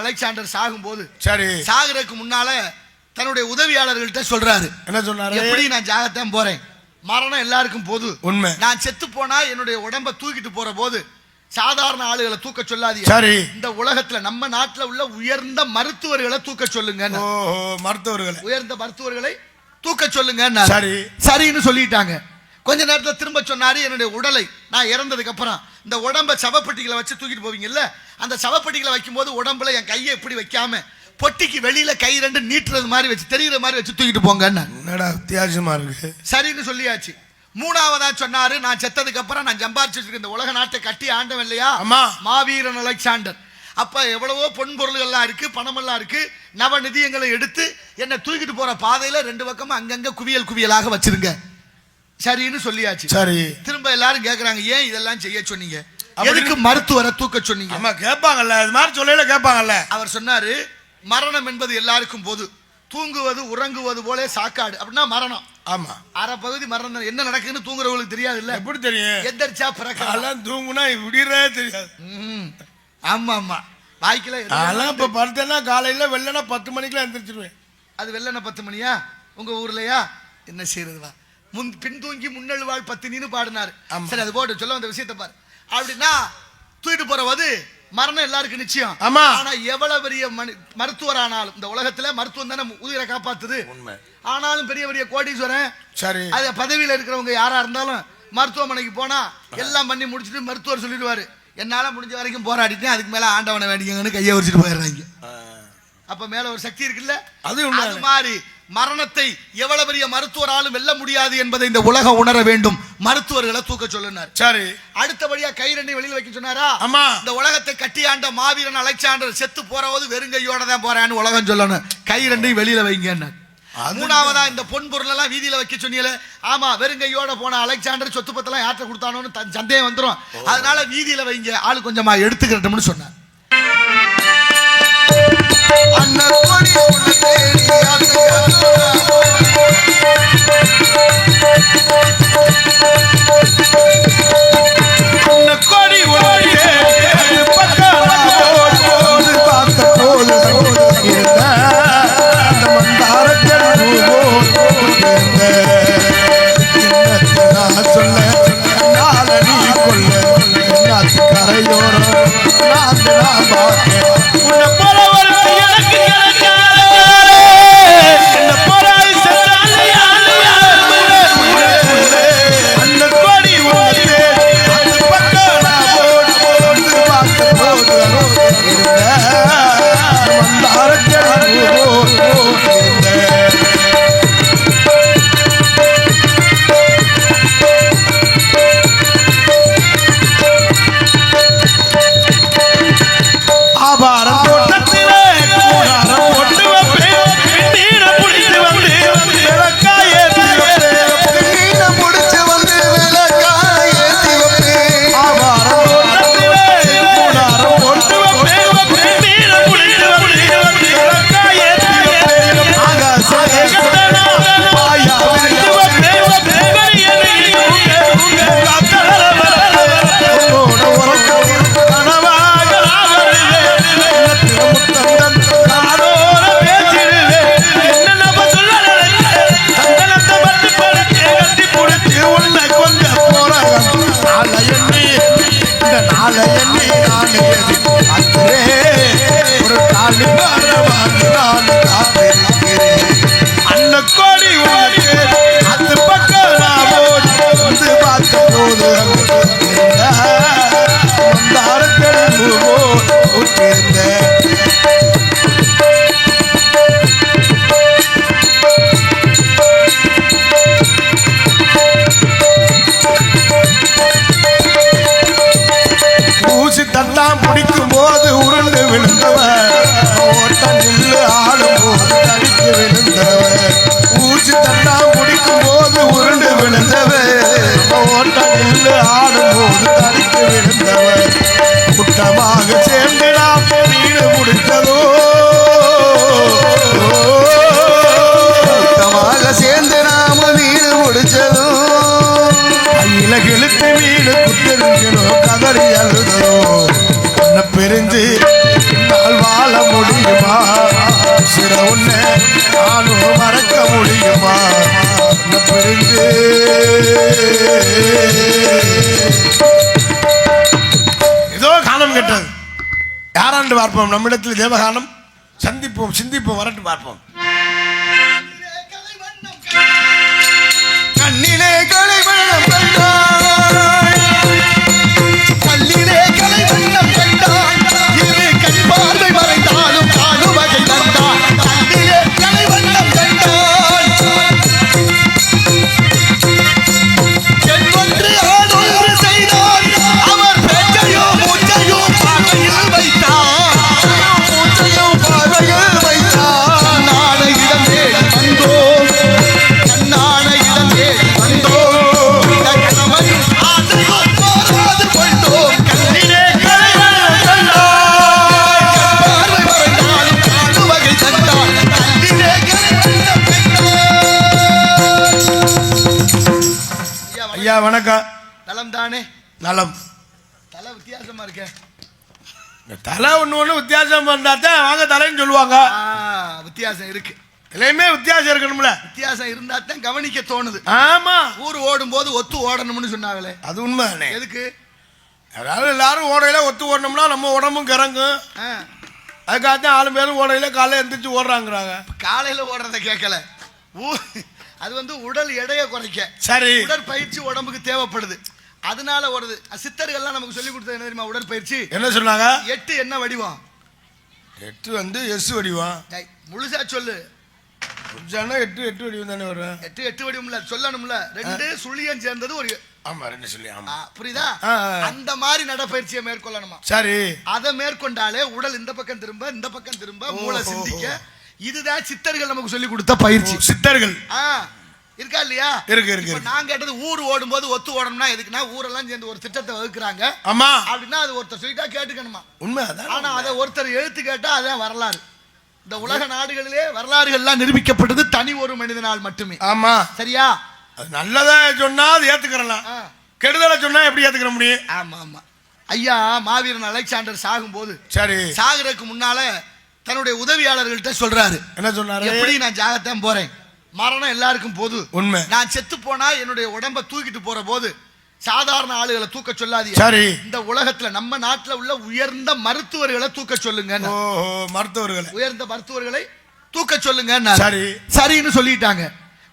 Alexander சாகும்போது சரி சாகுறதுக்கு முன்னால தன்னுடைய உதவியாளர்கள்ட்ட சொல்றாரு. என்ன சொன்னாரு? எப்படி நான் ஜாகத்தான் போறேன், மரணம் எல்லாருக்கும் போது, உண்மை. நான் செத்து போனா என்னுடைய உடம்ப தூக்கிட்டு போற போது சாதாரண ஆளுகளை தூக்க சொல்லாதீங்க. சரி, இந்த உலகத்துல நம்ம நாட்டுல உள்ள உயர்ந்த மருத்துவர்களை தூக்க சொல்லுங்க. மருத்துவர்களை, உயர்ந்த மருத்துவர்களை தூக்க சொல்லுங்க. சரி சரின்னு சொல்லிட்டாங்க. கொஞ்ச நேரத்தில் திரும்ப சொன்னாரு, என்னுடைய உடலை நான் இறந்ததுக்கு அப்புறம் இந்த உடம்ப சவப்பெட்டிகளை வச்சு தூக்கிட்டு போவீங்கல்ல, அந்த சவப்பெட்டிகளை வைக்கும் போது உடம்புல என் கையை எப்படி வைக்காம பொட்டிக்கு வெளியில கை ரெண்டு நீட்டுறது மாதிரி வச்சு தெரியுற மாதிரி வச்சு தூக்கிட்டு போங்க. என்னடா வித்தியாசமா இருக்கு. சரின்னு சொல்லியாச்சு. மூணாவதா சொன்னாரு, நான் செத்ததுக்கு அப்புறம் நான் சம்பாரிச்சு வச்சிருக்க இந்த உலக நாட்டை கட்டி ஆண்டவன் இல்லையா மாவீரன் அலெக்சாண்டர், அப்ப எவ்வளவோ பொன் பொருள்கள்லாம் இருக்கு, பணமெல்லாம் இருக்கு, நவ நிதியங்களை எடுத்து என்ன தூக்கிட்டு போற பாதையில ரெண்டு பக்கமும் அங்கங்க குவியல் குவியலாக வச்சிருங்க. சரின்னு சொல்லியாச்சு. சரி, திரும்ப எல்லாரும் கேக்குறாங்க, ஏன் இதெல்லாம் செய்ய சொன்னீங்க, எதுக்கு மருத்துவரை தூக்க சொன்னீங்க? ஆமா கேட்பாங்கல்ல, இது மாதிரி சொல்லல கேட்பாங்கல்ல. அவர் சொன்னாரு, மரணம் என்பது எல்லாருக்கும் போது, தூங்குவது உறங்குவது போல சாக்காடு அப்படின்னா மரணம். ஆமா, அரை பகுதி மரணம். என்ன நடக்குதுன்னு தூங்குறவங்களுக்கு தெரியாது இல்ல, எப்படி தெரியும்? எந்திரிச்சா பிறக்கலாம், தூங்குனா விடிறே தெரியாது. ஆமா ஆமா, வாய்க்கல. அதெல்லாம் இப்ப படுத்தேன்னா காலையில வெள்ளனா 10 மணிக்கெல்லாம் எந்திரிச்சிருவேன். அது வெள்ளனா 10 மணியா உங்க ஊர்லயா? என்ன செய்யறதுவா, பின்தூங்கி முன்னெழுவாள் பத்தினின்னு பாடினாரு. சரி, அது போட்டு சொல்ல வந்த விஷயத்தை பாரு. அப்படின்னா தூக்கிட்டு போறது மரணம் எல்லாருக்கும் நிச்சயம். ஆமா, ஆனா எவ்வளவு பெரிய மருத்துவர் ஆனாலும் இந்த உலகத்துல மருத்துவம் தானே உயிரை காப்பாத்துது. ஆனாலும் பெரிய பெரிய கோடீஸ்வரன், சரி, அது பதவியில இருக்கிறவங்க யாரா இருந்தாலும் மருத்துவமனைக்கு போனா எல்லாம் பண்ணி முடிச்சுட்டு மருத்துவர் சொல்லிடுவாரு, என்னால முடிஞ்ச வரைக்கும் போராடிட்டேன், அதுக்கு மேல ஆண்டவனை வேண்டிங்கன்னு கையை வச்சுட்டு போயிடுறாங்க. அப்ப மேல ஒரு சக்தி இருக்குல்ல, அது மாதிரி மரணத்தை எவ்வளவு பெரிய மருத்துவராலும் வெல்ல முடியாது என்பதை இந்த உலகம் உணர வேண்டும். மருத்துவர்களை தூக்க சொல்லுனார். சரி, அடுத்தபடியா கை ரெண்டையும் வெளியில வைக்க சொன்னாரா? ஆமா, இந்த உலகத்தை கட்டியாண்ட மாவீரன் அலெக்சாண்டர் செத்து போறவது வெறுங்கையோட தான் போறான்னு உலகம் சொல்லணும். கை ரெண்டையும் வெளியில வைங்க. மூணாவதா இந்த பொன் பொருள் எல்லாம் வீதியில வைக்க சொன்னீங்களே, ஆமா, வெறுங்கையோட போன அலெக்சாண்டர் சொத்து பத்தெல்லாம் யார்ட்ட கொடுத்தானோன்னு சந்தேகம் வந்துடும், அதனால வீதியில வைங்க, ஆளு கொஞ்சமா எடுத்துக்கிறோம்னு சொன்னார். பிடிக்கும் போது உருண்டு விழுந்தவன், ஆடும் போது தடுத்து விழுந்தவன், ஊசி தட்டாம் பிடிக்கும் போது உருண்டு விழுந்தவன், ஆடும் போது தடுத்து விழுந்தவன், கூட்டமாக சேர்ந்து நாம் வீடு முடித்ததோ, கூட்டமாக சேர்ந்து நாம வீடு முடிச்சதோ, கையில கிழத்து வீடு குத்திருக்கிறோம், கதறி அழுதோ, பிரிஞ்சு வாழ்வா யாராண்டு பார்ப்போம். நம்மிடத்தில் தேவகானம் சந்திப்போம், சிந்திப்போம், வரட்டு பார்ப்போம். கண்ணிலே கலை வண்ணம் கண்டாய், கல்லிலே கலை வண்ணம் கண்டாய், இரு கண் பார்வை மறைந்தாலும் காணும் வகை தந்தாய். கண்ணிலே கலை வண்ணம் கண்டாய், எண்ணொன்று ஆடொன்று செய்தார், அவர் பேச்சையோ மூச்சையோ பார்வையில் வைத்தார், மூச்சையோ பார்வையில் வைத்தார். கண்ணான இடம் தேடி வந்தோம், கண்ணான இடம் தேடி வந்தோம், கண்ணமணி ஆசையோ போராது கொண்டோம். கண்ணிலே கலை வண்ணம் கண்டாய், பார்வை மறைந்தாலும் காணும் வகை தந்தார். கண்ணிலே கலை வண்ணம் கண்டாய். ஐயா வணக்கம். நலம் தானே? நலம். தலை வித்தியாசமா இருக்க. தலை ஒன்று வித்தியாசம் பண்ணாதான் வாங்க தலைன்னு சொல்லுவாங்க. வித்தியாசம் இருக்கு. எல்லாமே வித்தியாசம் இருக்கணும்ல. வித்தியாசம் இருந்தா தான் கவனிக்க தோணுது. ஆமா, ஊர் ஓடும் போது ஒத்து ஓடணும்னு சொன்னாங்களே, அது உண்மைதானே. எதுக்கு? அதாவது எல்லாரும் ஓடையில ஒத்து ஓடணும்னா நம்ம உடம்பும் கிறங்கும். ஆ, அதுக்காகத்தான் 4 பேரும் ஓடையில காலையில எந்திரிச்சு ஓடுறாங்கிறாங்க. காலையில ஓடுறத கேட்கல. அது வந்து உடல் எடையை குறைக்க, சரி, உடற்பயிற்சி உடம்புக்கு தேவைப்படுது, அதனால ஓடுது. சித்தர்கள்லாம் நமக்கு சொல்லி கொடுத்தது என்ன தெரியுமா? உடற்பயிற்சி. என்ன சொன்னாங்க? 8 என்ன வடிவம்? 8 வந்து எஸ் வடிவம். டேய், முழுசா சொல்லு. 8 வடிவம் தானே வரும். 8 வடிவம் இல்ல, சொல்லணும்ல. 2 சுழியம் சேர்ந்தது ஒரு. ஆமா, 2 சொல்லி. ஆமா, புரியுதா? அந்த மாதிரி நடைப்பயிற்சியை மேற்கொள்ளணுமா? சரி, அதை மேற்கொண்டாலே உடல் இந்த பக்கம் திரும்ப, இந்த பக்கம் திரும்ப, மூளை சிந்திக்க. இதுதான் சித்தர்கள் நமக்கு சொல்லி கொடுத்த பயிற்சி. சித்தர்கள் இருக்கா இல்லையா? இருக்கு. நான் கேட்டது ஊர் ஓடும்போது ஒத்து ஓடணும்னா எதுக்குன்னா, ஊரெல்லாம் சேர்ந்து ஒரு திட்டத்தை வகுக்கிறாங்க. ஆமா, அப்படின்னா அது ஒருத்தர் சொல்லிட்டா கேட்டுக்கணுமா? உண்மை. ஆனா அதை ஒருத்தர் எழுத்து கேட்டா அதான் வரலாறு. இந்த உலக நாடுகளிலே வரலாறுகள்லாம் நிரூபிக்கப்பட்டது தனி ஒரு மனிதனால் மட்டுமே. ஆமா, சரியா? அது நல்லதா சொன்னா அது ஏத்துக்கிறலாம், கெடுதலை சொன்னா எப்படி ஏத்துக்கிற முடியும்? ஆமா ஆமா. ஐயா மாவீரன் அலெக்சாண்டர் சாகும் போது, சரி, சாகுறதுக்கு முன்னால தன்னுடைய உதவியாளர்கள்ட்ட சொல்றாரு. என்ன சொன்னாரு? எப்படி நான் ஜாகத்தான் போறேன், மரணம் எல்லாருக்கும் போது. உண்மை. நான் செத்து போனா என்னுடைய உடம்ப தூக்கிட்டு போற போது சாதாரண ஆளுகளை தூக்க சொல்லாதீங்க. சரி, இந்த உலகத்துல நம்ம நாட்டுல உள்ள உயர்ந்த மருத்துவர்களை தூக்க சொல்லுங்க. மருத்துவர்களை, உயர்ந்த மருத்துவர்களை தூக்க சொல்லுங்க. சரி, சரின்னு சொல்லிட்டாங்க.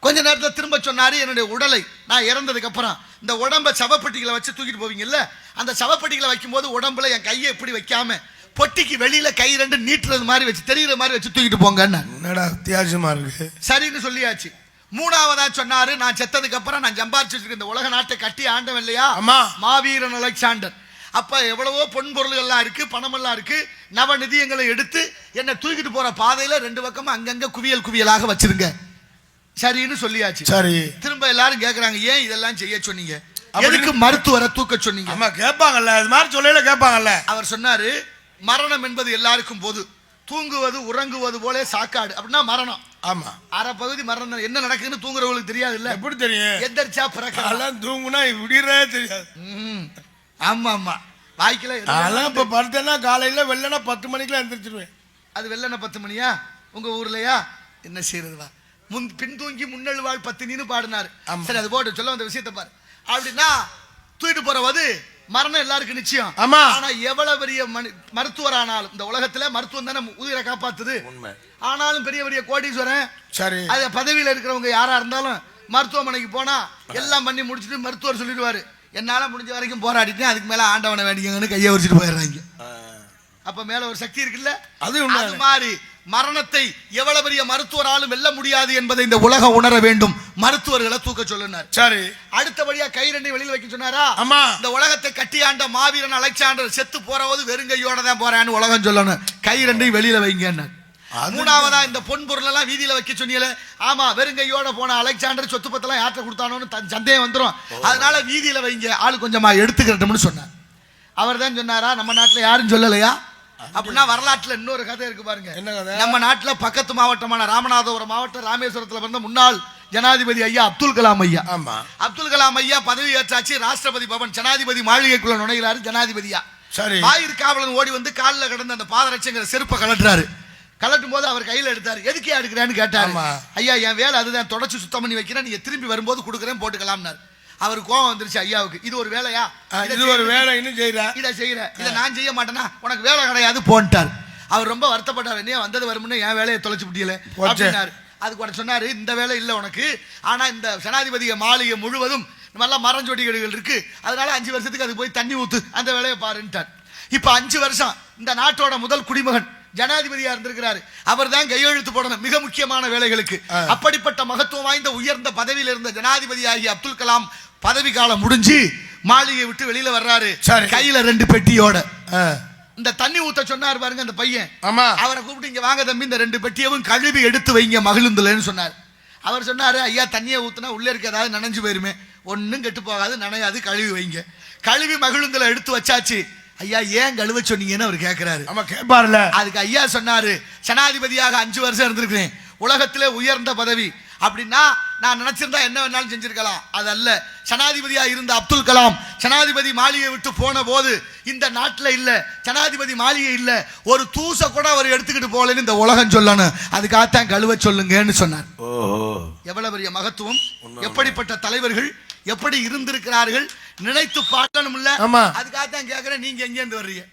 கொஞ்ச நேரத்துல திரும்ப சொன்னாரு, என்னுடைய உடலை நான் இறந்ததுக்கு அப்புறம் இந்த உடம்ப சவப்பெட்டிகளை வச்சு தூக்கிட்டு போவீங்கல்ல, அந்த சவப்பெட்டிகளை வைக்கும் போது உடம்புல என் கையை இப்படி வைக்காம பொட்டிக்கு வெளியில கை 2 நீட்டுறது மாதிரி வச்சு, தெரியுற மாதிரி வச்சு தூக்கிட்டு போங்க. என்னடா வித்தியாசமா இருக்கு. சரின்னு சொல்லியாச்சு. 3வதா சொன்னாரு, நான் செத்ததுக்கு அப்புறம் நான் சம்பாரிச்சு வச்சிருக்க இந்த உலக நாட்டை கட்டி ஆண்டவன் இல்லையா, மாவீரன் அலெக்சாண்டர். அப்ப எவ்வளவோ பொன் பொருள்கள்லாம் இருக்கு, பணமெல்லாம் இருக்கு, நவநிதியங்களை எடுத்து என்ன தூக்கிட்டு போற பாதையில 2 பக்கமும் அங்கங்க குவியல் குவியலாக வச்சிருங்க. சரின்னு சொல்லியாச்சு. சரி, திரும்ப எல்லாரும் கேக்குறாங்க, ஏன் இதெல்லாம் செய்ய சொன்னீங்க, எதுக்கு மருத்துவரை தூக்க சொன்னீங்க? ஆமா, கேட்பாங்கல்ல, இது மாதிரி சொல்லல கேட்பாங்கல்ல. அவர் சொன்னாரு, மரணம் என்பது எல்லாருக்கும் போது, தூங்குவது உறங்குவது போல சாக்காடு. அப்படின்னா மரணம். ஆமா, அரை பகுதி மரணம். என்ன நடக்குதுன்னு தூங்குறவங்களுக்கு தெரியாது இல்ல. எப்படி தெரியும்? எந்திரிச்சா பிறக்கலாம், தூங்குனா விடிறே தெரியாது. ஆமா ஆமா. வாய்க்கல. அதெல்லாம் இப்ப படுத்தேன்னா காலையில வெள்ளனா 10 மணிக்கெல்லாம் எந்திரிச்சிருவேன். அது வெள்ளன 10 மணியா உங்க ஊர்லயா? என்ன செய்யறதுவா? பின்தூங்கி முன்னெழுவாள் 10 பாடினாரு. சரி, அது போட்டு சொல்ல வந்த விஷயத்தை பாரு. அப்படின்னா தூக்கிட்டு போறது மரணம் எல்லாருக்கும் நிச்சயம். ஆமா, ஆனா எவ்வளவு பெரிய மருத்துவர் ஆனாலும், இந்த உலகத்துல மருத்துவம் தானே உயிரை காப்பாத்துது. ஆனாலும் பெரிய பெரிய கோடீஸ்வரன், சரி, அது பதவியில இருக்கிறவங்க யாரா இருந்தாலும் மருத்துவமனைக்கு போனா எல்லாம் பண்ணி முடிச்சுட்டு மருத்துவர் சொல்லிடுவாரு, என்னால முடிஞ்ச வரைக்கும் போராடிட்டேன், அதுக்கு மேல ஆண்டவனை வேண்டிங்கன்னு கையை வச்சுட்டு போயிடுறாங்க. அப்ப மேல ஒரு சக்தி இருக்குல்ல. அது மாதிரி மரணத்தை எவ்வளவு பெரிய மருத்துவராலும் வெல்ல முடியாது என்பதை இந்த உலகம் உணர வேண்டும். மருத்துவர்களை தூக்க சொல்லுனார். சரி, அடுத்தபடியா கை 2 வெளியில வைக்க சொன்னாரா? ஆமா. இந்த உலகத்தை கட்டியாண்ட மாவீரன் அலெக்சாண்டர் செத்து போறவது வெறுங்கையோட தான் போறான்னு உலகம் சொல்லணும். கை 2 வெளியில வைங்க. 3வதா இந்த பொன் பொருள் எல்லாம் வீதியில வைக்க சொன்னீங்களே, ஆமா, வெறுங்கையோட போன அலெக்சாண்டர் சொத்து பத்தெல்லாம் யார்ட்ட கொடுத்தானோன்னு சந்தேகம் வந்துடும், அதனால வீதியில வைங்க, ஆளு கொஞ்சமா எடுத்துக்கிறட்டும்னு சொன்னார். அவர் தான் சொன்னாரா? நம்ம நாட்டுல யாரும் சொல்லலையா? அப்படின்னா வரலாற்றுல இன்னொரு கதை இருக்கு பாருங்க. என்ன கதை? நம்ம நாட்டுல பக்கத்து மாவட்டமான ராமநாதபுரம் மாவட்டம் ராமேஸ்வரத்துல பிறந்த முன்னாள் ஜனாதிபதி ஐயா அப்துல் கலாம் ஐயா. ஆமா, அப்துல் கலாம் ஐயா பதவி ஏற்றாச்சு. ராஷ்டிரபதி பவன் ஜனாதிபதி மாளிகைக்குள்ள நுழைகிறாரு ஜனாதிபதியா. சரி, வாயிற் காவலன் ஓடி வந்து காலில் கிடந்த அந்த பாதரட்சங்கிற செருப்பை கலட்டுறாரு. கலட்டும் போது அவர் கையில எடுத்தாரு. எதுக்கே எடுக்கிறான்னு கேட்டாரு. ஐயா, என் வேலை அதுதான், தொடச்சு சுத்தம் பண்ணி வைக்கிறேன், நீங்க திரும்பி வரும்போது கொடுக்குறேன், போட்டுக்கலாம்னாரு. அவருக்கு கோவம் வந்துருச்சு ஐயாவுக்கு. இது ஒரு வேலையா, இது ஒரு வேலை இன்னும் செய்யற, இதை செய்யற, இதை நான் செய்ய மாட்டேன்னா உனக்கு வேலை கிடையாது போன்ட்டார். அவர் ரொம்ப வருத்தப்பட்டார். என்ன வந்தது வரும்னு என் வேலையை தொலைச்சு விட்டியல அப்படின்னாரு. அதுக்கு உடனே சொன்னாரு, இந்த வேலை இல்லை உனக்கு, ஆனா இந்த ஜனாதிபதிய மாளிகை முழுவதும் நல்லா மரஞ்சொடிகள் இருக்கு, அதனால 5 வருஷத்துக்கு அது போய் தண்ணி ஊத்து, அந்த வேலையை பாருன்ட்டார். இப்ப 5 வருஷம் இந்த நாட்டோட முதல் குடிமகன் ஜனாதிபதியா இருந்திருக்கிறாரு. அவர் தான் கையெழுத்து போடணும் மிக முக்கியமான வேலைகளுக்கு. அப்படிப்பட்ட மகத்துவம் வாய்ந்த உயர்ந்த பதவியில் இருந்த ஜனாதிபதி ஆகிய அப்துல் கலாம் பதவி காலம் முடிஞ்சு மாளிகை விட்டு வெளியில வர்றாரு. கையில 2 பெட்டியோட. இந்த தண்ணி ஊத்த சொன்னார் பாருங்க அந்த பையன். அவரை கூப்பிட்டு இங்க வாங்க தம்பி, இந்த 2 பெட்டியவும் கழுவி எடுத்து வைங்க மகிழுந்துலன்னு சொன்னார். அவர் சொன்னாரு, ஐயா தண்ணியை ஊத்துனா உள்ள இருக்க ஏதாவது நனைஞ்சு போயிருமே, ஒன்னும் கெட்டு போகாது, நனையாது, கழுவி வைங்க. கழுவி மகிழுந்துல எடுத்து வச்சாச்சு. ஐயா ஏன் கழுவ சொன்னீங்கன்னு அவர் கேட்கிறாரு. கேட்பாருல. அதுக்கு ஐயா சொன்னாரு, ஜனாதிபதியாக 5 வருஷம் இருந்திருக்கிறேன், உலகத்திலே உயர்ந்த பதவி, அப்படின்னா நான் நினைச்சிருந்தா என்ன வேணாலும் செஞ்சிருக்கலாம். அதல்ல, ஜனாதிபதியா இருந்த அப்துல் கலாம் ஜனாதிபதி மாளிகை விட்டு போன போது இந்த நாட்டில் இல்ல, ஜனாதிபதி மாளிகை இல்ல, ஒரு தூச கூட அவர் எடுத்துக்கிட்டு போகலன்னு இந்த உலகம் சொல்லணும், அதுக்காகத்தான் கழுவ சொல்லுங்கன்னு சொன்னார். எவ்வளவு பெரிய மகத்துவம், எப்படிப்பட்ட தலைவர்கள் எப்படி இருந்திருக்கிறார்கள் நினைத்து பார்க்கணும் இல்ல. அதுக்காகத்தான் கேட்கிறேன், நீங்க எங்க இருந்து வர்றீங்க?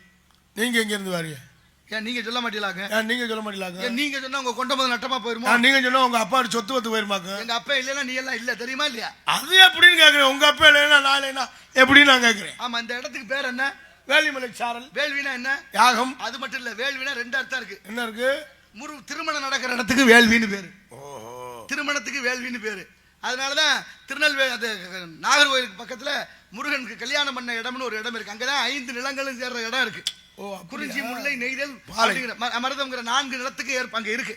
நீங்க எங்க இருந்து வர்றீங்க? ஏன் நீங்க சொல்ல மாட்டீங்களாங்க? நீங்க சொல்ல மாட்டீங்களாங்க? நீங்க சொன்னா உங்க கொண்ட போது நட்டமா போயிருமா? நீங்க சொன்னா உங்க அப்பா சொத்து வத்து போயிருமாங்க? எங்க அப்பா இல்லைன்னா நீ எல்லாம் இல்ல, தெரியுமா இல்லையா? அது எப்படின்னு கேக்குறேன். உங்க அப்பா இல்லைன்னா நான் இல்லைன்னா எப்படின்னு நான் கேக்குறேன். ஆமா, இந்த இடத்துக்கு பேர் என்ன? வேலிமலை சாரல். வேள்வினா என்ன? யாகம். அது மட்டும் இல்ல, வேள்வினா 2 அர்த்தம் இருக்கு. என்ன இருக்கு? திருமணம் நடக்கிற இடத்துக்கு வேள்வின்னு பேரு. திருமணத்துக்கு வேள்வின்னு பேரு. அதனாலதான் திருநெல்வேலி அது நாகர்கோயிலுக்கு பக்கத்துல முருகனுக்கு கல்யாணம் பண்ண இடம்னு ஒரு இடம் இருக்கு. அங்கதான் 5 நிலங்களும் சேர்ற இடம் இருக்கு. குறிஞ்சி, முல்லை, நெய்தல், மருதம்ங்கிற 4 நிலத்துக்கு அங்க இருக்கு.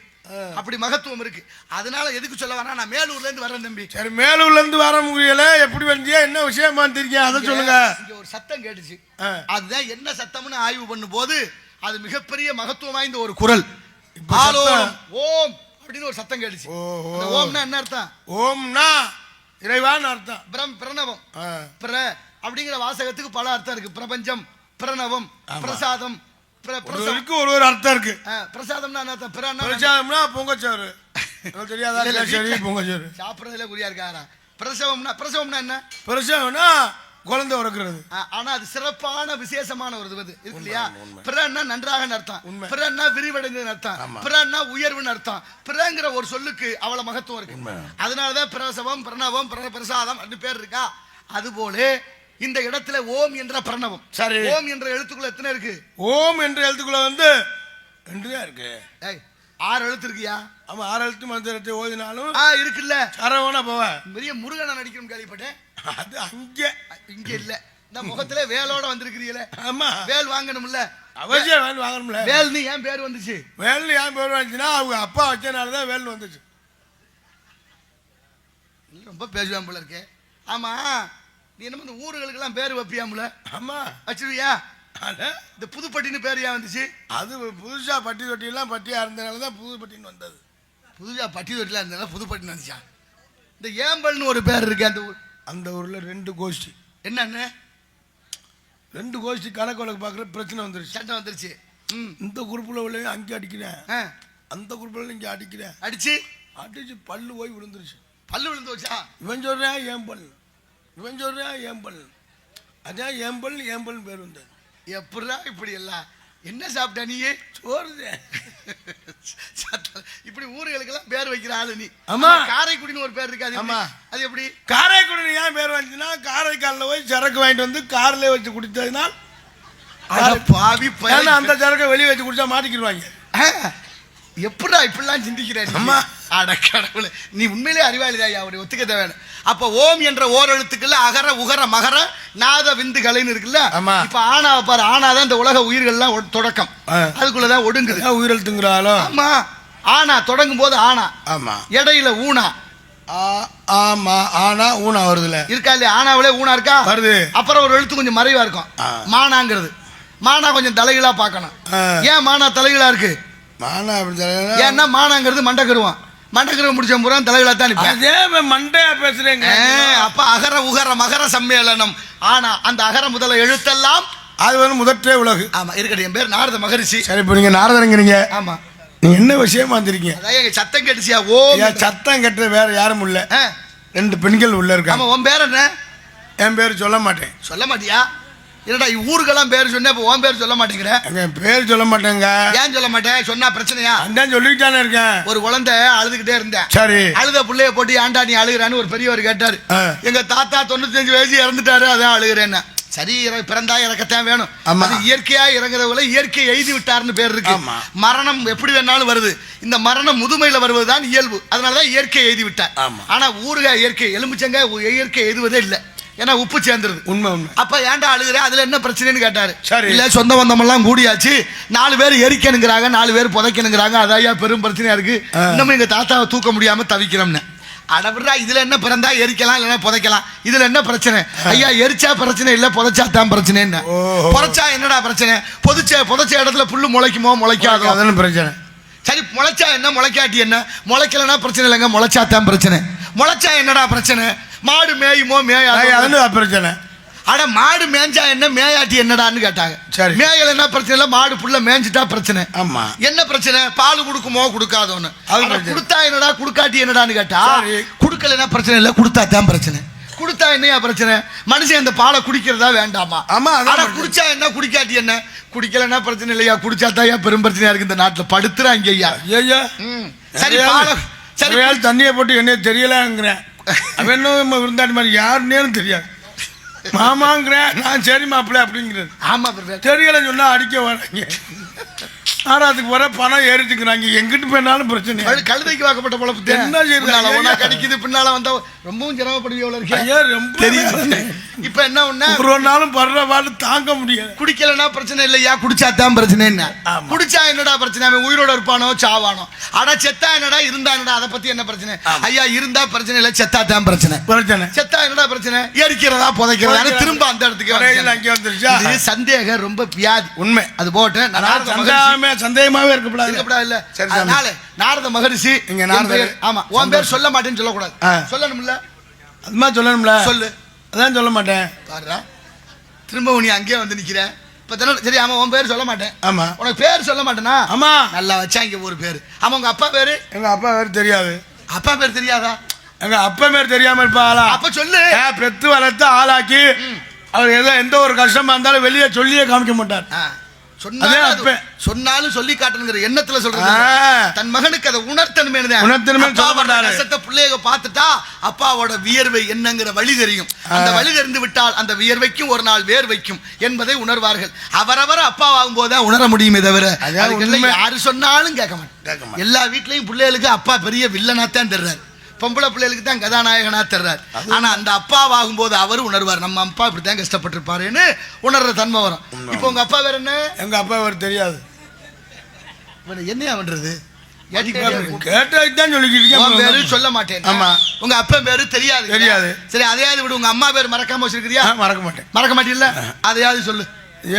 அப்படி மகத்துவம் இருக்கு. அதனால எதுக்கு சொல்ல வரா, நான் மேலூர்ல இருந்து வரேன் தம்பி. சரி, மேலூர்ல இருந்து வர முடியல, எப்படி வந்தியா, என்ன விஷயமா இருக்கீங்க அதை சொல்லுங்க. இங்க ஒரு சத்தம் கேட்டுச்சு. அதுதான் என்ன சத்தம்னு ஆய்வு பண்ணும் போது அது மிகப்பெரிய மகத்துவம் வாய்ந்த ஒரு குரல். ஓம் அப்படின்னு ஒரு சத்தம் கேட்டுச்சு. ஓம்னா என்ன அர்த்தம்? ஓம்னா இறைவான்னு அர்த்தம். பிரணவம். அப்படிங்கிற வாசகத்துக்கு பல அர்த்தம் இருக்கு. பிரபஞ்சம், பிரணவம், பிரசாதம். ஒரு அர்த்தம் இருக்கு. பிரசாதம்னா என்ன அர்த்தம்? பிரசாதம்னா பொங்கச்சோறு. தெரியாதா? சரி, பொங்கச்சோறு சாப்பிடுறதுல குறியா இருக்காரா? பிரசவம்னா என்ன? பிரசவம்னா குழந்தை உறக்குறது. ஆனா அது சிறப்பான விசேஷமான ஒரு இது இருக்கு இல்லையா? பிறன்னா நன்றாக அர்த்தம், பிறன்னா விரிவடைந்தது அர்த்தம், பிறன்னா உயர்வுன்னு அர்த்தம். பிறங்கிற ஒரு சொல்லுக்கு அவ்வளவு மகத்துவம் இருக்கு. அதனாலதான் பிரசவம், பிரணவம், பிரசாதம் அப்படி பேர் இருக்கா. அதுபோல இந்த இடத்துல ஓம் என்ற பிரணவம். சரி, ஓம் என்ற எழுத்துக்குள்ள எத்தனை இருக்கு? ஓம் என்ற எழுத்துக்குள்ள 2 இருக்கு. 6 எழுத்து இருக்கியா? ஆமா, 6 எழுத்து மந்திரத்தை ஓதினாலும் இருக்குல்ல. சரவணா போவ பெரிய முருகனை நடிக்கணும் கேள்விப்பட்டேன். அது இங்க இல்ல, இந்த முகத்துல வேலோட வந்திருக்கிறீங்களே. ஆமா, வேல் வாங்கணும்ல, அவசியம் வேல் வாங்கணும்ல. வேல்னு ஏன் பேர் வந்துச்சு? வேல்னு ஏன் பேர் வந்துச்சுன்னா அவங்க அப்பா வச்சனாலதான் வேல்னு வந்துச்சு. ரொம்ப பேசுவான் போல இருக்கே. ஆமா, நீ என்ன இந்த ஊர்களுக்கு எல்லாம் பேர் வைப்பியாமுல? ஆமா, வச்சிருவியா? இந்த புதுப்பட்டின்னு பேர் ஏன் வந்துச்சு? அது புதுசா பட்டி தொட்டி எல்லாம் பட்டியா இருந்தனாலதான் புதுப்பட்டின்னு வந்தது. புதுசா பட்டி தொட்டிலாம் இருந்தனால புதுப்பட்டின்னு வந்துச்சா? இந்த ஏம்பல்னு ஒரு பேர் இருக்கு அந்த ஊர். அந்த ஊர்ல 2 கோஷ்டி. என்னன்னு? 2 கோஷ்டி கணக்கு வழக்கு பாக்குற பிரச்சனை வந்துருச்சு, சண்டை வந்துருச்சு. இந்த குரூப்ல உள்ள அங்கே அடிக்கிறேன், அந்த குரூப்ல இங்க அடிக்கிறேன். அடிச்சு பல்லு போய் விழுந்துருச்சு. பல்லு விழுந்து வச்சா? இவன் சொல்றேன் ஏம்பல், இவன் சொல்றேன் ஏம்பல். அதான் ஏம்பல் பேர் வந்தது. எப்படா இப்படி எல்லாம் என்ன சாப்பிட்ட நீ? சோறு. இப்படி ஊர்களுக்கெல்லாம் பேர் வைக்கிற ஆளு நீ. ஆமா, காரைக்குடின்னு ஒரு பேர் இருக்கு. ஆமா, அது எப்படி? காரைக்குடி ஏன் பேர் வந்துச்சுன்னா, காரைக்காலில் போய் சரக்கு வாங்கிட்டு வந்து கார்ல வச்சு குடித்ததுனால் பாவி அந்த சரக்கை வெளியே வச்சு குடிச்சா மாட்டிக்கிடுவாங்க. எப்படா இப்படிலாம் சிந்திக்கிறேன்? அட கடவுளே, நீ உண்மையிலே அறிவாளிதாயா, அவருடைய ஒத்துக்க தேவையான. அப்ப ஓம் என்ற ஓரெழுத்துக்குள்ள அகர உகர மகர நாத விந்து கலைன்னு இருக்குல்ல. இப்ப ஆனாவை பாரு, ஆனாதான் இந்த உலக உயிர்கள்லாம் தொடக்கம், அதுக்குள்ளதான் ஒடுங்குது உயிரெழுத்துங்கிறாலும். ஆமா, ஆனா தொடங்கும் போது ஆனா, ஆமா, இடையில ஊனா. ஆமா, ஆனா ஊனா வருதுல இருக்கா இல்லையா? ஆனாவிலே ஊனா இருக்கா வருது. அப்புறம் ஒரு எழுத்து கொஞ்சம் மறைவா இருக்கும், மானாங்கிறது. மானா கொஞ்சம் தலைகளா பார்க்கணும். ஏன் மானா தலைகளா இருக்கு? மானா ஏன்னா மானாங்கிறது மண்டக்கருவான். மண்டக்கருவம் முடிச்ச பூரா தலைகளா தான் மண்டையா பேசுறேங்க. அப்ப அகர உகர மகர சம்மேளனம். ஆனா அந்த அகர முதல எழுத்தெல்லாம் அது முதற்றே உலகு. ஆமா, இருக்கட்டும். என் பேர் நாரத மகரிஷி. சரி, இப்ப நீங்க நாரதங்கிறீங்க. ஆமா, நீங்க என்ன விஷயமா வந்திருக்கீங்க? அதான் சத்தம் கேட்டுச்சியா? ஓ, சத்தம் கேட்டு வேற யாரும் இல்ல, 2 பெண்கள் உள்ள இருக்காங்க. ஆமா, உன் பேர் என்ன? என் பேர் சொல்ல மாட்டேன். சொல்ல மாட்டியா? என்னடா ஊருக்கெல்லாம் பேர் சொன்னேன், இப்போ உன் பேர் சொல்ல மாட்டேங்கிற. என் பேர் சொல்ல மாட்டேங்க. ஏன் சொல்ல மாட்டேன்? சொன்னா பிரச்சனையா? அதான் சொல்லிட்டானே இருக்கேன். ஒரு குழந்தை அழுதுகிட்டே இருந்தேன். சரி. அழுத புள்ளைய போட்டு ஏன்டா நீ அழுகிறான்னு ஒரு பெரியவர் கேட்டாரு. எங்க தாத்தா 95 வயசு இறந்துட்டாரு, அதான் அழுகிறேன்னு. சரி, பிறந்தா இறக்கத்தான் வேணும். அது இயற்கையா இறங்குறவங்கள இயற்கை எழுதி விட்டாருன்னு பேர் இருக்கு. மரணம் எப்படி வேணாலும் வருது. இந்த மரணம் முதுமையில வருவதுதான் இயல்பு. அதனாலதான் இயற்கை எழுதி விட்டார். ஆனா ஊறுகாய் இயற்கை, எலும்புச்சங்க இயற்கை எழுதுவதே இல்லை. ஏன்னா உப்பு சேர்ந்துருது. உண்மை உண்மை. அப்ப ஏன்டா அழுகுற, அதுல என்ன பிரச்சனைன்னு கேட்டாரு. சரி. இல்ல சொந்த பந்தமெல்லாம் கூடியாச்சு, 4 பேர் எரிக்கணுங்கிறாங்க, 4 பேர் புதைக்கணுங்கிறாங்க, அதையா பெரும் பிரச்சனையா இருக்கு. இன்னமும் எங்க தாத்தாவை தூக்க முடியாம தவிக்கிறோம்னு. அடவிடா, இதுல என்ன பிறந்தா எரிக்கலாம் இல்லைன்னா புதைக்கலாம், இதுல என்ன பிரச்சனை? ஐயா எரிச்சா பிரச்சனை இல்ல, புதைச்சா தான் பிரச்சனை. என்ன புதைச்சா என்னடா பிரச்சனை? புதைச்ச இடத்துல புல்லு முளைக்குமோ முளைக்காதோ, அதெல்லாம் பிரச்சனை. சரி, முளைச்சா என்ன முளைக்காட்டி என்ன? முளைக்கலன்னா பிரச்சனை இல்லைங்க, முளைச்சா தான் பிரச்சனை. முளைச்சா என்னடா பிரச்சனை? மாடு மேயுமோ மேயாது பிரச்சனை. அட மாடு மேஞ்சா என்ன, மேயாட்டி என்னடான்னு கேட்டாங்க. சரி. மேயல என்ன பிரச்சனை இல்ல, மாடு புள்ள மேஞ்சிட்டா பிரச்சனை. ஆமா. என்ன பிரச்சனை? பால் கொடுக்குமோ கொடுக்காதோன்னு. கொடுத்தா என்னடா கொடுக்காட்டி என்னடான்னு கேட்டா, கொடுக்கலன்னா பிரச்சனை இல்ல, கொடுத்தா தான் பிரச்சனை. கொடுத்தா என்னையா பிரச்சனை? மனுஷன் இந்த பாலை குடிக்கிறதா வேண்டாமா? ஆமா. ஆனா குடிச்சா என்ன, குடிக்காட்டி என்ன? குடிக்கலன்னா பிரச்சனை இல்லையா, குடிச்சா தான் பெரும் பிரச்சனையா இருக்கு இந்த நாட்டுல. படுத்துறாங்க ஐயா. ஐயா சரி, பாலை சரி தண்ணியை போட்டு என்ன தெரியலங்கிறேன். அவன் என்ன விருந்தாடி மாதிரி யாருன்னேன்னு தெரியாது. மாமாங்கிறேன் நான். சரி மாப்பிள்ள அப்படிங்கிறது. ஆமா, தெரியல சொன்னா அடிக்க வராங்க. ஆறாத்துக்கு வர பணம் ஏறிட்டுக்கிறாங்க. எங்கிட்டு போனாலும் பிரச்சனை. கழுதைக்கு வாக்கப்பட்ட பொழப்பு என்ன செய்யறாங்க? கடிக்குது, பின்னால வந்தா ரொம்பவும் சிரமப்படுவீங்க. ரொம்ப தெரியுது. இப்ப என்ன ஒண்ணு, ஒரு நாளும் படுற பாடு தாங்க முடியாது. குடிக்கலன்னா பிரச்சனை இல்லையா, குடிச்சா தான் பிரச்சனை. என்ன குடிச்சா என்னடா பிரச்சனை? அவன் உயிரோட இருப்பானோ சாவானோ? ஆனா செத்தா என்னடா, இருந்தா என்னடா, அதை பத்தி என்ன பிரச்சனை? ஐயா இருந்தா பிரச்சனை இல்ல, செத்தா தான் பிரச்சனை. செத்தா என்னடா பிரச்சனை? எரிக்கிறதா புதைக்கிறதா? திரும்ப அந்த இடத்துக்கு வந்துருச்சா? சந்தேகம் ரொம்ப வியாதி. உண்மை. அது போட்டு சந்தேகமாவே இருக்கப்படாது இல்ல. அதனால நாரத மகரிஷி இங்க நாரதர். ஆமா, உன் பேர் சொல்ல மாட்டேன்னு சொல்லக்கூடாது. சொல்லணும்ல, அதுமா சொல்லணும்ல. சொல்லு. அதான் சொல்ல மாட்டேன். பாருடா, திரும்ப நீ அங்கேயே வந்து நிக்கிற. இப்ப சரி, ஆமா உன் பேர் சொல்ல மாட்டேன். ஆமா. உனக்கு பேர் சொல்ல மாட்டேனா? ஆமா. நல்லா வச்சா இங்க ஒரு பேரு. ஆமா, உங்க அப்பா பேரு? எங்க அப்பா பேரு தெரியாது. அப்பா பேர் தெரியாதா? எங்க அப்பா பேர் தெரியாம இருப்பாளா? அப்ப சொல்லு. பெத்து வளர்த்து ஆளாக்கி அவர் ஏதோ எந்த ஒரு கஷ்டமா இருந்தாலும் வெளியே சொல்லியே காமிக்க மாட்டார். சொன்னாலும் சொல்லி காட்டணுங்கிற எண்ணத்துல சொல்றது. தன் மகனுக்கு அதை உணர்த்தணுமே. கஷ்டத்தை பிள்ளைய பார்த்துட்டா அப்பாவோட வியர்வை என்னங்கிற வழி தெரியும். அந்த வழி தெரிந்து விட்டால் அந்த வியர்வைக்கும் ஒரு நாள் வேர் வைக்கும் என்பதை உணர்வார்கள். அவரவர் அப்பாவாகும் போதுதான் உணர முடியுமே தவிர யாரு சொன்னாலும் கேட்க மாட்டேன். எல்லா வீட்லயும் பிள்ளைகளுக்கு அப்பா பெரிய வில்லனாத்தான் தெரிறாரு, பொம்பளை பிள்ளைகளுக்கு தான் கதாநாயகனா தர்றாரு. ஆனா அந்த அப்பாவாகும் போது அவரு உணர்வார், நம்ம அப்பா இப்படித்தான் கஷ்டப்பட்டிருப்பாருன்னு உணர்ற தன்மை வரும். இப்போ உங்க அப்பா வேற என்ன? எங்க அப்பா வேற தெரியாது. என்னையா பண்றது? சொல்ல மாட்டேன். ஆமா. உங்க அப்பா பேரு தெரியாது. தெரியாது. சரி, அதையாவது விடு. உங்க அம்மா பேரு மறக்காம வச்சிருக்கிறியா? மறக்க மாட்டேன். மறக்க மாட்டீல்ல? அதையாவது சொல்லு.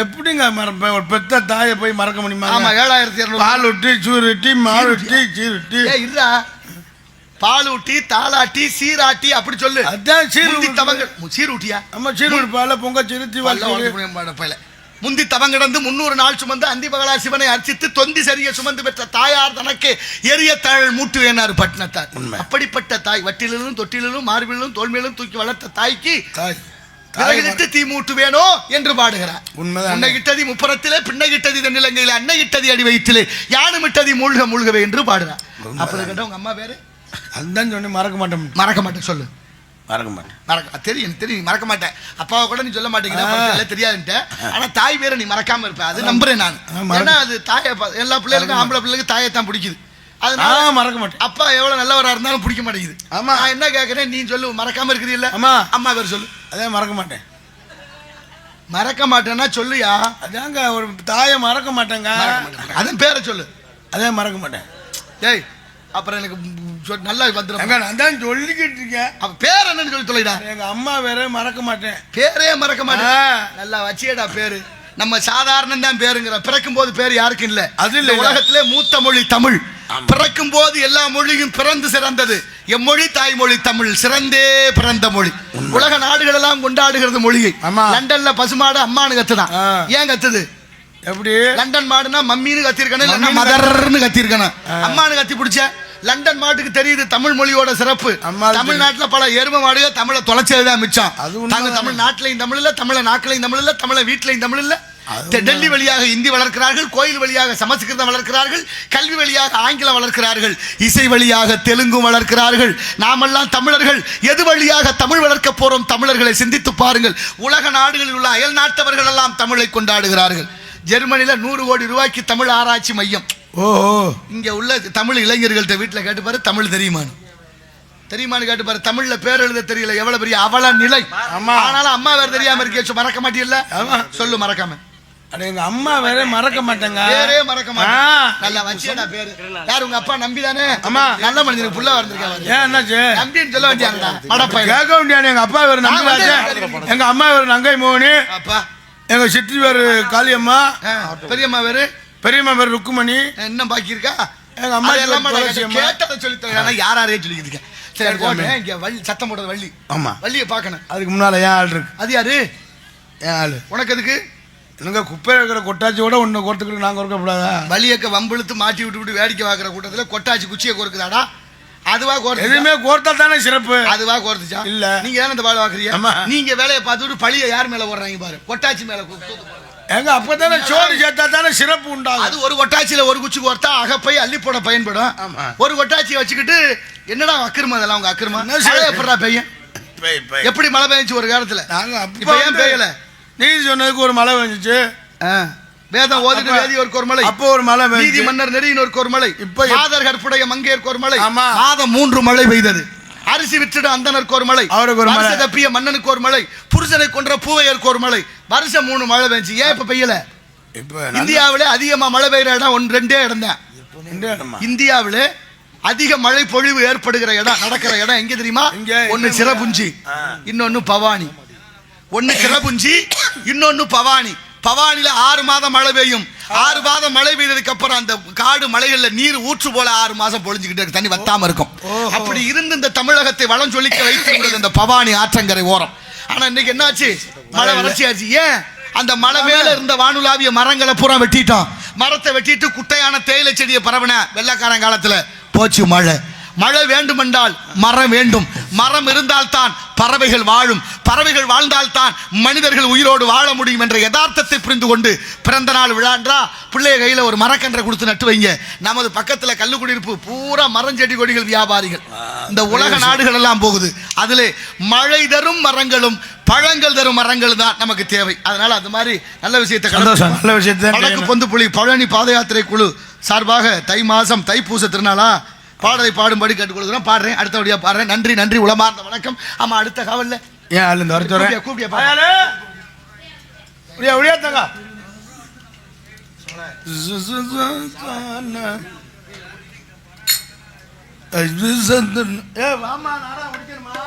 எப்படிங்க மறப்பேன்? ஒரு பெத்த தாயை போய் மறக்க முடியுமா? ஆமா, 7200 பால் ஊட்டி சூருட்டி மாறுட்டி சீருட்டி. இருடா, பாலூட்டி தாளாட்டி சீராட்டி அப்படி சொல்லு. அதான் சீரூட்டியா? ஆமா, சீருப்பால பொங்க சிறுத்தி முந்தி தவங்கிடந்து 300 நாள் சுமந்து அந்தி பகலா சிவனை அர்ச்சித்து தொந்தி சரிய சுமந்து பெற்ற தாயார் தனக்கு எரிய தாழ் மூட்டு வேணாரு பட்டினத்தார். அப்படிப்பட்ட தாய் வட்டிலும் தொட்டிலும் மார்பிலும் தோல்மையிலும் தூக்கி வளர்த்த தாய்க்கு விறகிட்டு தீ மூட்டு வேணோ என்று பாடுகிறார். உன்னை கிட்டதி முப்புறத்திலே பின்னை கிட்டதி தென்னிலங்கையில அன்னை கிட்டதி அடி வயிற்றிலே யானு மிட்டதி மூழ்க மூழ்கவே என்று பாடுறார். அப்படி கேட்ட உங்க அம்மா பேரு? அதுதான் சொன்ன மறக்க மாட்டேன். மறக்க மாட்டேன் சொல்லு. மறக்க மாட்டேன். தெரியும் மறக்க மாட்டேன். அப்பாவை கூட நீ சொல்ல மாட்டேங்கிற தெரியாதுன்ட்டு. ஆனா தாய் பேரை நீ மறக்காம இருப்ப, அது நம்புறேன் நான். ஏன்னா அது தாயை எல்லா பிள்ளைகளுக்கும் ஆம்பளை பிள்ளைகளுக்கு தாயை தான் பிடிக்குது. அதனால மறக்க மாட்டேன். அப்பா எவ்வளவு நல்லவரா இருந்தாலும் பிடிக்க மாட்டேங்குது. ஆமா, நான் என்ன கேட்கறேன், நீ சொல்லு. மறக்காம இருக்கிறீல்ல? ஆமா. அம்மா பேர் சொல்லு. அதே மறக்க மாட்டேன். மறக்க மாட்டேன்னா சொல்லுயா. அதாங்க ஒரு தாயை மறக்க மாட்டேங்க. அதன் பேரை சொல்லு. அதே மறக்க மாட்டேன். ஏய், அப்புறம் எனக்கு நல்லா வந்துடும். நான் தான் சொல்லிக்கிட்டு இருக்கேன். அவ பேர் என்னன்னு சொல்லி தொலைடா. எங்க அம்மா வேற மறக்க மாட்டேன். பேரே மறக்க மாட்டேன். நல்லா வச்சியடா பேரு. நம்ம சாதாரணம் தான் பேருங்கிற. பிறக்கும் போது பேர் யாருக்கும் இல்ல. அது இல்ல. உலகத்திலே மூத்த மொழி தமிழ். பிறக்கும் போது எல்லா மொழியும் பிறந்து சிறந்தது எம்மொழி தாய்மொழி தமிழ். சிறந்தே பிறந்த மொழி. உலக நாடுகள் எல்லாம் கொண்டாடுகிறது மொழியை. லண்டன்ல பசுமாடு அம்மானு கத்துதான். ஏன் கத்துது? எப்படி? லண்டன் மாடுனா மம்மின்னு கத்திருக்கணும், இல்ல மதர்னு கத்திருக்கணும். அம்மானு கத்தி பிடிச்ச லண்டன் மாட்டுக்கு தெரியுது தமிழ் மொழியோட சிறப்பு. தமிழ்நாட்டுல பல எரும மாடுகள் தமிழை தொலைச்சதுதான் மிச்சம். தாங்க தமிழ்நாட்டிலையும் தமிழ் இல்ல, தமிழ நாட்டிலையும் தமிழ் இல்ல, தமிழ வீட்டிலையும் தமிழ் இல்ல. டெல்லி வழியாக இந்தி வளர்க்கிறார்கள், கோயில் வழியாக சமஸ்கிருதம் வளர்க்கிறார்கள், கல்வி வழியாக ஆங்கிலம் வளர்க்கிறார்கள், இசை வழியாக தெலுங்கும் வளர்க்கிறார்கள். நாமெல்லாம் தமிழர்கள் எது வழியாக தமிழ் வளர்க்க போறோம்? தமிழர்களை சிந்தித்து பாருங்கள். உலக நாடுகளில் உள்ள அயல் நாட்டவர்கள் எல்லாம் தமிழை கொண்டாடுகிறார்கள். ஜெர்மனில 100 கோடி ரூபாய்க்கு தமிழ் ஆராய்ச்சி மையம். இங்க உள்ள தமிழ் இளைஞர்கள்ட்ட வீட்டுல கேட்டு பாரு, தமிழ் தெரியுமான்னு கேட்டு பாரு. தமிழ்ல பேர் எழுத தெரியல, எவ்வளவு பெரிய அவல நிலை. ஆனாலும் அம்மா வேற தெரியாம இருக்கே, மறக்க மாட்டீல்ல? சொல்லு, மறக்காம. எங்க அம்மா வேற மறக்க மாட்டேங்க, பேரே மறக்க மாட்டேன். நல்லா வச்சேடா பேரு. யார் உங்க அப்பா? நம்பி தானே? அம்மா நல்ல மனிதனுக்கு புள்ள வந்திருக்காங்க. ஏன் என்னாச்சு? நம்பின்னு சொல்ல வேண்டியாங்கடா. மடப்பை கேட்க வேண்டியானே. எங்க அப்பா வேற நம்பிதாச்சே, எங்க அம்மா வேற நங்கை மோகனி, அப்பா எங்க சித்தி வேறு காளியம்மா, பெரியம்மா வேறு, பெரியம்மா வேறு ருக்குமணி. இன்னும் பாக்கி இருக்கா? எங்க அம்மா எல்லாம் கேட்டதை சொல்லி தரேன். யாரையும் சொல்லிக்கிட்டு இருக்கேன். சரி போட்டேன். இங்க வள்ளி சத்தம் போடுறது வள்ளி. ஆமா, வள்ளியை பார்க்கணும். அதுக்கு முன்னால ஏன் ஆள் இருக்கு? அது யாரு? ஏன் ஆளு? உனக்கு எதுக்கு? எனக்கு குப்பை இருக்கிற கொட்டாச்சியோட ஒன்று கொறத்துக்கு நாங்கள் கொடுக்கப்படாதா? வலியக்க வம்பிழுத்து மாட்டி விட்டு வேடிக்கை பார்க்குற கூட்டத்தில் கொட்டாச்சி குச்சியை கோர்க்குதாடா? அதுவா கோர்த்து? எதுவுமே கோர்த்தா தானே சிறப்பு. அதுவா கோர்த்துச்சா? இல்ல, நீங்க ஏன் இந்த வேலை பார்க்குறீங்க? நீங்க வேலையை பார்த்துட்டு பழிய யார் மேல ஓடுறாங்க பாரு, கொட்டாச்சி மேல. எங்க அப்பதானே சோறு சேர்த்தா தானே சிறப்பு உண்டாகும். அது ஒரு கொட்டாச்சியில ஒரு குச்சி கோர்த்தா அகப்பை அள்ளி போட பயன்படும். ஒரு கொட்டாச்சியை வச்சுக்கிட்டு என்னடா அக்கிரமம் அதெல்லாம்? உங்க அக்கிரமம் எப்படா பெய்யும்? எப்படி மழை பெய்ஞ்சி ஒரு காலத்துல? இப்ப ஏன் பெய்யல? நீ சொன்னதுக்கு ஒரு மழை பெஞ்சிச்சு. வேதம் ஓதிட்டு வேதியோருக்கு ஒரு மழை, அப்போ ஒரு மழை, நீதி மன்னர் நெறியினோருக்கு ஒரு மழை, இப்ப மாதர் கற்புடைய மங்கையருக்கு ஒரு மழை, மாதம் 3 மழை பெய்தது. அரிசி விற்றுட அந்தனருக்கு ஒரு மழை, அவருக்கு ஒரு மழை, தப்பிய மன்னனுக்கு ஒரு மழை, புருஷனை கொன்ற பூவையருக்கு ஒரு மழை. வருஷம் 3 மழை பெஞ்சு. ஏன் இப்ப பெய்யல? இந்தியாவில அதிகமா மழை பெய்யற இடம் 2 இடம் தான். இந்தியாவில அதிக மழை பொழிவு ஏற்படுகிற இடம், நடக்கிற இடம் எங்க தெரியுமா? ஒன்னு சிரபுஞ்சி, இன்னொன்னு பவானி. ஒன்னு சிரபுஞ்சி, இன்னொன்னு பவானி. பவானில 6 மாதம் மழை பெய்யும். 6 மாதம் மழை பெய்ததுக்கு அப்புறம் அந்த காடு மலைகள்ல நீர் ஊற்று போல 6 மாசம் பொழிஞ்சுக்கிட்டே இருக்கு, தண்ணி வத்தாம இருக்கும். அப்படி இருந்து இந்த தமிழகத்தை வளம் சொல்லிக்க வைத்து இந்த பவானி ஆற்றங்கரை ஓரம். ஆனா இன்னைக்கு என்னாச்சு? மழை வறட்சியாச்சு. ஏன்? அந்த மலை மேல இருந்த வானுலாவிய மரங்களை பூரா வெட்டிட்டோம். மரத்தை வெட்டிட்டு குட்டையான தேயிலை செடியை பரவன வெள்ளக்காரன் காலத்துல போச்சு மழை. மழை வேண்டுமென்றால் மரம் வேண்டும். மரம் இருந்தால்தான் பறவைகள் வாழும். பறவைகள் வாழ்ந்தால்தான் மனிதர்கள் உயிரோடு வாழ முடியும் என்ற யதார்த்தத்தை புரிந்து கொண்டு பிறந்த நாள் விழான்றா பிள்ளைய கையில ஒரு மரக்கன்றை கொடுத்து நட்டு வைங்க. நமது பக்கத்துல கல்லுக்குடியிருப்பு பூரா மரஞ்செடி கொடிகள் வியாபாரிகள். இந்த உலக நாடுகள் எல்லாம் போகுது. அதிலே மழை தரும் மரங்களும் பழங்கள் தரும் மரங்கள் தான் நமக்கு தேவை. அதனால அது மாதிரி நல்ல விஷயத்தை, நல்ல விஷயத்தை வடக்கு பொந்துப்புலி பழனி பாத யாத்திரை குழு சார்பாக தை மாசம் தைப்பூச திருநாளா பாடலை பாடும்படி கேட்டுக்கொள்கிறோம். பாடுறேன், அடுத்தபடியா பாடுறேன். நன்றி நன்றி, உளமார்ந்த வணக்கம். ஆமா, அடுத்த காவல்ல ஏன் ஆளு இந்த வரச்சோறேன் கூப்பியா ஒழியாத்தாங்க. ஏ வாமா நாடா முடிக்கணுமா?